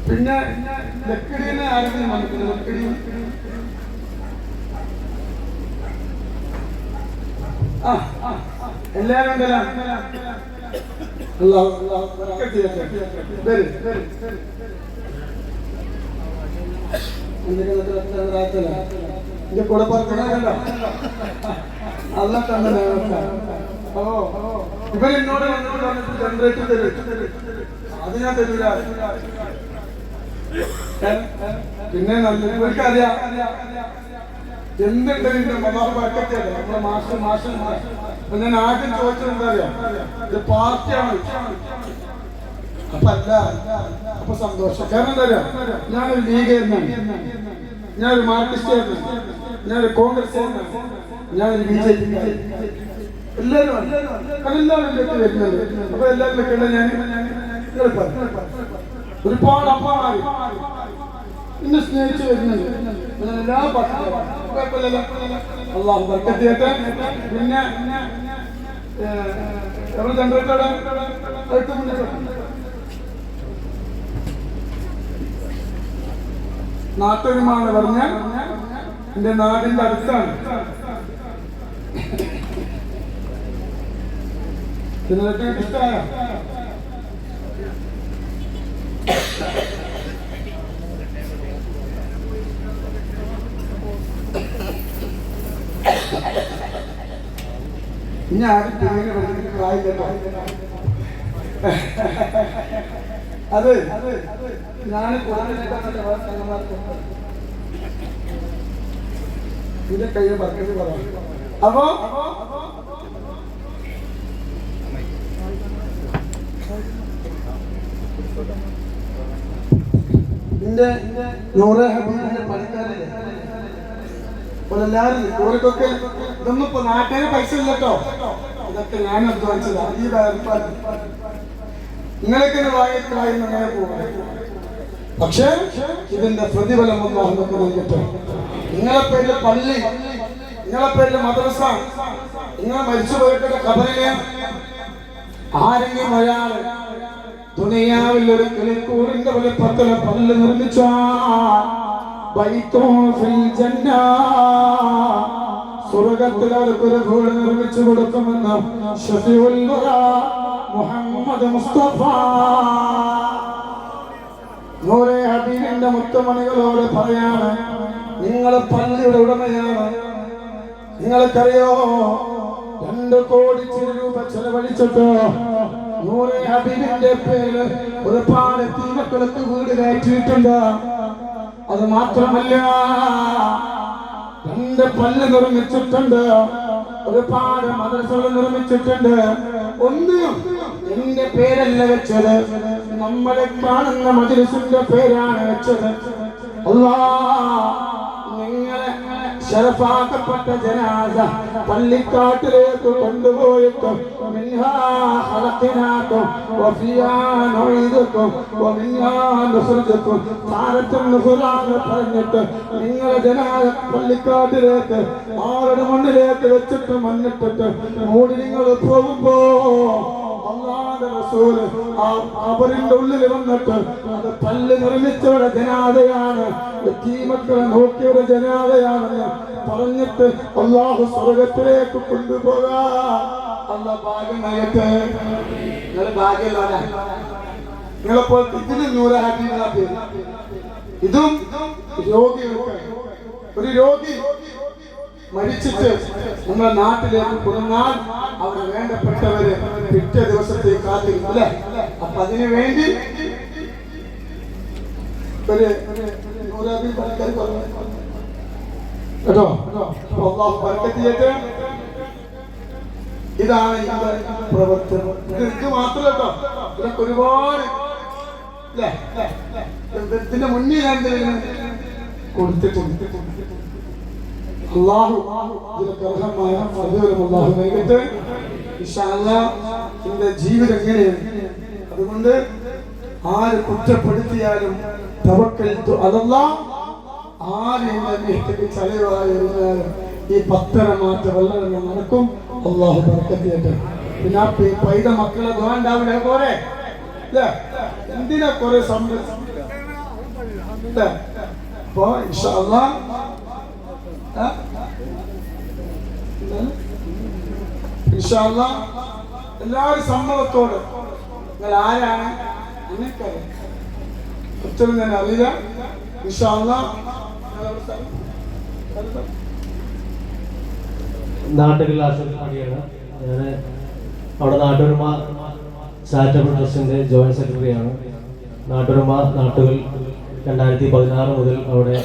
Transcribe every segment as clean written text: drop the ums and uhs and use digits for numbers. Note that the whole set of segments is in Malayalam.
പിന്നെ ലക്കിടിനെ ആരെങ്കിലും വന്നിട്ടില്ല. ലക്കിടി എല്ലാരും ഉണ്ടല്ലോ. എന്റെ കൂടെ പറഞ്ഞോ അല്ല കണ്ട. ഓ ഇവരെന്നോട് ജനറേറ്റർ തരും, അത് ഞാൻ തരൂല. പിന്നെ ഇവർക്കറിയാം എന്തുണ്ടെങ്കിലും പക്കത്തിയല്ല നമ്മളെ മാസം. അപ്പൊ ഞാൻ ആദ്യം ചോദിച്ചത് എന്താ അറിയാം, ഇത് പാർട്ടിയാണ്. അപ്പൊ അല്ല, അപ്പൊ സന്തോഷം. കാരണം എന്താ അറിയാം, ഞാനൊരു ലീഗാരനാണ്, ഞാനൊരു മാർക്സിസ്റ്റായിരുന്നു, ഞാനൊരു കോൺഗ്രസ്, ഞാനൊരു BJP. എല്ലാവരും എല്ലാവരും വരുന്നുണ്ട്. അപ്പൊ എല്ലാവരും വെക്കേണ്ട ഞാൻ ഒരുപാട് അമ്മമാര് എന്നെ സ്നേഹിച്ച് വരുന്നുണ്ട്. എല്ലാ കുഴപ്പമില്ലല്ലോ, അള്ളാഹു ബർക്കത്ത് ചെയ്യട്ടെ. പിന്നെ ജനറേറ്ററുടെ അടുത്ത് മുന്നിൽ നാട്ടൊരുമാണ് പറഞ്ഞ എന്റെ നാടിന്റെ അടുത്താണ്. ജനറേറ്റർ ഇഷ്ടമായ ഇനി ആരും പേര് പഠിച്ചിട്ട് അത് ഞാൻ ഇതിന്റെ കയ്യിൽ പറഞ്ഞത് പറയാം. അപ്പോ ഇതിന്റെ നൂറെ ഹബീബിന്റെ പണിക്കാരില്ലേ, എല്ലാവരും ഓർക്കൊക്കെ ഇതൊന്നും ഇപ്പൊ നാട്ടുകാര് പൈസ ഇല്ലട്ടോ, ഇതൊക്കെ ഞാൻ അധ്വാനിച്ചതാ. ഈ വേർപ്പാട് നിങ്ങളൊക്കെ വാങ്ങിയിട്ട് അങ്ങനെ പോകാം. പക്ഷേ ഇതിന്റെ പ്രതിഫലം അല്ലാഹു നമുക്ക് നൽകട്ടെ. നിങ്ങളെ പേരിൽ പള്ളി, നിങ്ങളെ പേരിൽ മദ്രസ, നിങ്ങൾ മരിച്ചു പോയിട്ടുള്ള ഖബറിലെ ആരെങ്കിലും ഒരാള് ദുനിയാവിൽ ഒരു കിളിക്കൂറിന്റെ വലിപ്പത്തിലെ പള്ളി നിർമ്മിച്ചാൽ സ്വർഗത്തിൽ അവർക്കൊരു വീട് നിർമ്മിച്ചു കൊടുക്കുമെന്ന് ഷഫീഉൽ വറ മുഹമ്മദ് മുസ്തഫ നൂറെ ഹബീബിന്റെ മുത്തുമണികളോട് പറയാണ്, നിങ്ങൾ പള്ളിയുടെ ഉടമയാണ്. നിങ്ങൾക്കറിയോ 2 കോടി രൂപ ചെലവഴിച്ചിട്ട് നൂറെ ഹബീബിന്റെ പേര് ഒരുപാട് തീമക്കളൊക്കെ വീട് കയറ്റിയിട്ടുണ്ട്. അത് മാത്രമല്ല 2 പള്ളി നിർമ്മിച്ചിട്ടുണ്ട്, ഒരുപാട് മദ്രസകൾ നിർമ്മിച്ചിട്ടുണ്ട്. ഒന്നും എന്റെ പേരല്ല വെച്ചത്, നമ്മളെ കാണുന്ന മജ്‌ലിസിന്റെ പേരാണ് വെച്ചത്. അല്ലാഹ് നിങ്ങളെ ശറഫാക്കപ്പെട്ട ജനാസ പള്ളിക്കാട്ടിലേക്ക് കൊണ്ടുപോയിട്ട് മിൻഹാ ഖലഖനാകും വഫിയാ നുഈദുകും വമിൻഹാ നുഖ്രിജുകും താരത്തുൻ ഖുർആൻ പറഞ്ഞിട്ട് നിങ്ങളെ ജനാസ പള്ളിക്കാട്ടിലേക്ക് ആരുടെ മണ്ണിലേക്ക് വെച്ചിട്ട് മണ്ണിട്ടിട്ട് മൂടി നിങ്ങൾ പോകുമ്പോ അല്ലാഹുവിന്റെ റസൂൽ അവരിന്റെ ഉള്ളിൽ വന്നിട്ട് അത് പള്ളി നിർമ്മിച്ചവരുടെ ജനാദയാണ്, യതീമക്കളെ നോക്കിയവരുടെ ജനാദയാണെന്ന് പറഞ്ഞിട്ട് അല്ലാഹു സ്വർഗത്തിലേക്ക് കൊണ്ടുപോകാ. അല്ലാഹ് ഭാഗ്യം നൽകട്ടെ. നിങ്ങൾ ഭാഗ്യമുള്ളവരാ. നിങ്ങളെപ്പോൾ ഇതിന് നൂറെ ഹബീബിന്റെ പേര്. ഇതും രോഗികൾക്ക്, ഒരു രോഗി മരിച്ചിട്ട് നമ്മുടെ നാട്ടിലേക്ക് കൊണ്ടുവന്നാൽ അവിടെ വേണ്ടപ്പെട്ടവര് പിറ്റേ ദിവസത്തേക്ക് കാത്തിരിക്കും അല്ലെ. അപ്പൊ അതിനു വേണ്ടി ഒരു കേട്ടോ, അല്ലാഹു ബർക്കത്ത് ചെയ്യട്ടെ. ഇതാണ് പ്രവർത്തനം. ഇത് മാത്രമല്ല കേട്ടോ, ഇതൊക്കെ ഒരുപാട് ഇതിന്റെ മുന്നിൽ ഞാൻ കൊടുത്തിട്ടുണ്ട്. അല്ലാഹു ഇതിനൊക്കെ അർഹമായ പ്രതിഫലം അല്ലാഹു നൽകട്ടെ. ഇൻഷാ അല്ലാഹ് എന്റെ ജീവിതം എങ്ങനെയാണ്, അതുകൊണ്ട് ആര് കുറ്റപ്പെടുത്തിയാലും തവക്കൽതു അലല്ലാഹ്, ആര് എന്റെ ചലവായിരുന്നാലും ഈ 10 മാറ്റ വെള്ളം നടക്കും. അല്ലാഹു ബർക്കത്ത് ചെയ്യട്ടെ. പിന്നെ ആ പൈത മക്കളെ വേണ്ടാവില്ല പോരെ എന്തിനാ കുറെ അപ്പൊ ഇൻഷാ അല്ലാഹ് ഇൻഷാ അല്ലാഹ് എല്ലാവരും സമ്മതത്തോട് നിങ്ങൾ ആരാണ് എനിക്കറിയാം ഒറ്റ ഞാൻ അറിയില്ല ഇൻഷാ അല്ലാഹ് നാട്ടുകളിൽ ആശുപത്രിയാണ് ഞാൻ അവിടെ നാട്ടുരുമ ചാരിറ്റബിൾ ട്രസ്റ്റിന്റെ ജോയിന്റ് സെക്രട്ടറിയാണ്. നാട്ടുരുമ നാട്ടുകൾ 2016 മുതൽ അവിടെ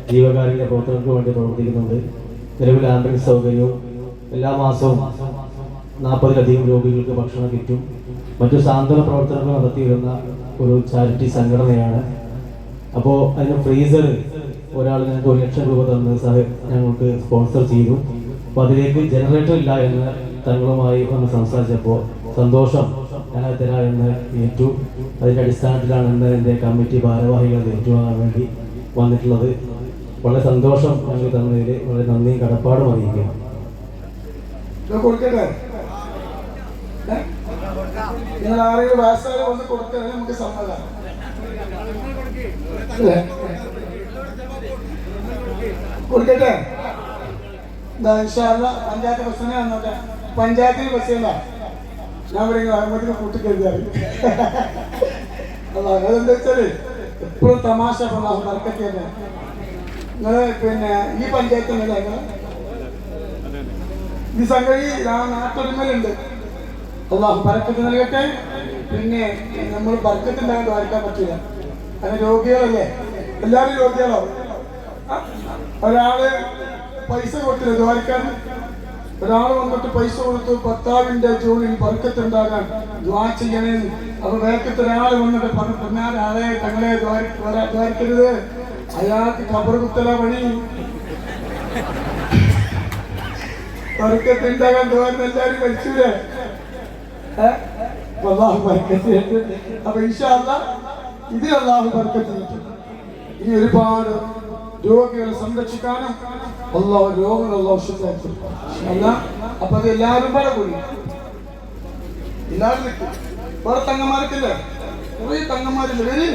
ജീവകാരുണ്യ പ്രവർത്തനങ്ങൾക്ക് വേണ്ടി പ്രവർത്തിക്കുന്നുണ്ട്. നിലവിൽ ആംബുലൻസ് സൗകര്യവും എല്ലാ മാസവും 40-ലധികം രോഗികൾക്ക് ഭക്ഷണ കിറ്റും മറ്റു സാന്ത്വന പ്രവർത്തനങ്ങൾ നടത്തിയിരുന്ന ഒരു ചാരിറ്റി സംഘടനയാണ്. അപ്പോൾ അതിന് ഫ്രീസർ ഒരാൾ ഞങ്ങൾക്ക് 1 ലക്ഷം രൂപ തന്ന് ഞങ്ങൾക്ക് സ്പോൺസർ ചെയ്തു. അപ്പോൾ അതിലേക്ക് ജനറേറ്റർ ഇല്ല എന്ന് തങ്ങളുമായി ഒന്ന് സംസാരിച്ചപ്പോൾ സന്തോഷം ഞങ്ങൾ തരാം എന്ന് ഏറ്റു. അതിൻ്റെ അടിസ്ഥാനത്തിലാണ് ഇന്ന് എൻ്റെ കമ്മിറ്റി ഭാരവാഹികൾ ഏറ്റുവാങ്ങാൻ വേണ്ടി വന്നിട്ടുള്ളത്. വളരെ സന്തോഷം ഞങ്ങൾ തന്നതിൽ വളരെ നന്ദിയും കടപ്പാടും അറിയിക്കുന്നു. നിങ്ങൾ ആരെങ്കിലും വയസ്സായി വന്ന് കൊടുക്കാൻ നമുക്ക് സമ്മതം. കൊടുക്കട്ടെ പഞ്ചായത്ത് ബസ്സിനെ വന്നോട്ടെ. പഞ്ചായത്തിന് ബസ്സില്ല ഞാൻ പറയുന്നത് ആകുമ്പോഴത്തേക്ക് കൂട്ടിക്കരുതാറ്. അതെന്താ വെച്ചാല് എപ്പോഴും തമാശ വർക്കത്തി തന്നെ. നിങ്ങള് പിന്നെ ഈ പഞ്ചായത്ത് ഈ സംഗതി നാട്ടൊരുമലുണ്ട്. അള്ളാഹു ബർക്കത്ത് നൽകട്ടെ. പിന്നെ നമ്മൾ ബർക്കത്തുണ്ടാകാൻ വായിക്കാൻ പറ്റില്ല. അങ്ങനെ രോഗികളല്ലേ, എല്ലാവരും രോഗികളാവും. ഒരാള് പൈസ കൊടുത്തില്ല ദ്വാരക്കാൻ. ഒരാൾ വന്നിട്ട് പൈസ കൊടുത്തു ഭർത്താവിന്റെ ജോലിയിൽ ബർക്കത്തുണ്ടാകാൻ ദ്വാ ചെയ്യണേ. അപ്പൊ വേക്കത്ത് ഒരാൾ വന്നിട്ട് പറഞ്ഞാൽ ആളെ തങ്ങളെ ദ്വാരിക്കരുത്, അയാൾക്ക് ഖബർ കുത്തല പണി. ബർക്കത്തുണ്ടാകാൻ ദ്വാരം എല്ലാവരും കഴിച്ചൂലേ? അല്ലാഹു ബർക്കത്ത്. അപ്പൊ ഇൻഷാ അല്ലാഹ് ഇതിൽ അല്ലാഹു ബർക്കത്ത് കിട്ടും. ഇനി ഒരുപാട് രോഗികളെ സംരക്ഷിക്കാനും അല്ലാഹു രോഗങ്ങൾ അല്ലാഹു ശിഫാക്കി അല്ല. അപ്പൊ അത് എല്ലാവരും പാടെ കൂടി എല്ലാവരും നിൽക്കും. വേറെ തങ്ങന്മാർക്കില്ലേ, കുറേ തങ്ങന്മാരില്ല വരി.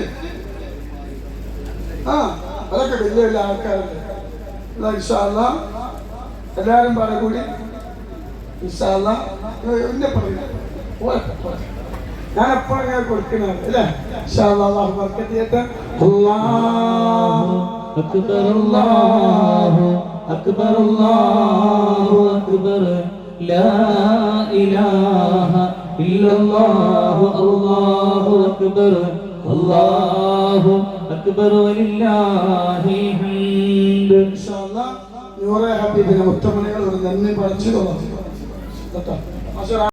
അതൊക്കെ വലിയ വലിയ ആൾക്കാരുണ്ട്. ഇൻഷാ അല്ലാഹ് എല്ലാവരും പാടെ കൂടി ഇൻഷാ അല്ലാഹ് എന്നെ പറയുക ഞാൻ എപ്പോഴും ഇങ്ങനെ കൊടുക്കുന്നതാണ് അല്ലേ? ഇൻഷാ അല്ലാഹ് അല്ലാഹു ബർക്കത്ത് ചെയ്യട്ടെ. അല്ലാഹു അക്ബർ അല്ലാഹു അക്ബർ അല്ലാഹു അക്ബർ ലാ ഇലാഹ ഇല്ലല്ലാഹു അല്ലാഹു അക്ബർ അല്ലാഹു അക്ബർ വലില്ലാഹിൽ ഹംദ്. ഇൻഷാ അല്ലാഹ് നൂറെ ഹബീബിനെ മുത്തമണികൾ ഒരു നന്ദി പഠിച്ചു കേട്ടോ.